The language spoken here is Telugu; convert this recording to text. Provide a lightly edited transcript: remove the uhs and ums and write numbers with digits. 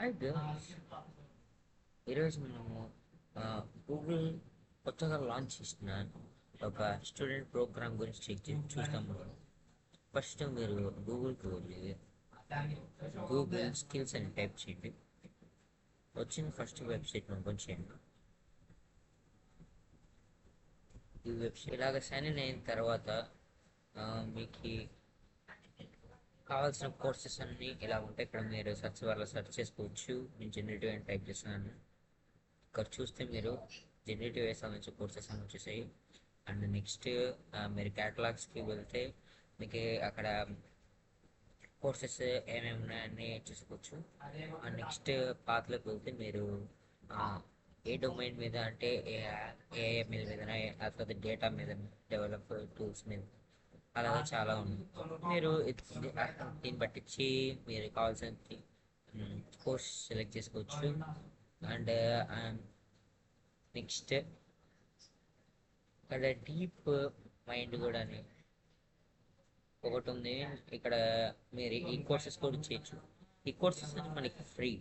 హాయ్ గర్ల్స్, ఈరోజు మనము గూగుల్ కొత్తగా లాంచ్ చేసిన ఒక స్టూడెంట్ ప్రోగ్రామ్ గురించి చూస్తాము. ఫస్ట్ మీరు గూగుల్కి వెళ్ళి గూగుల్ స్కిల్స్ అని టైప్ చేయండి. వచ్చిన ఫస్ట్ వెబ్సైట్ ఓపెన్ చేయండి. ఈ వెబ్సైట్ ఇలాగ సైన్ ఇన్ అయిన తర్వాత మీకు కావాల్సిన కోర్సెస్ అన్నీ ఇలా ఉంటాయి. ఇక్కడ మీరు సెర్చ్ చేసుకోవచ్చు. నేను జనరేటివ్ అని టైప్ చేస్తున్నాను. ఇక్కడ చూస్తే మీరు జనరేటివ్ సంబంధించిన కోర్సెస్ అని వచ్చేసాయి. అండ్ నెక్స్ట్ మీరు క్యాటలాగ్స్కి వెళ్తే మీకు అక్కడ కోర్సెస్ ఏమేమి ఉన్నాయని చూసుకోవచ్చు. అండ్ నెక్స్ట్ పాత్లోకి వెళ్తే మీరు ఏ డొమైన్ మీద అంటే ఏఐఎంఎల్ మీద, లేకపోతే డేటా మీద, డెవలప్ టూల్స్ మీద అలాగే చాలా ఉంది. మీరు దీన్ని బట్టించి మీరు కావాల్సిన కోర్స్ సెలెక్ట్ చేసుకోవచ్చు. అండ్ నెక్స్ట్ ఇక్కడ డీప్ మైండ్ కూడా అని ఒకటి ఉంది. ఇక్కడ మీరు ఈ కోర్సెస్ కూడా చేయొచ్చు. ఈ కోర్సెస్ మనకి ఫ్రీ.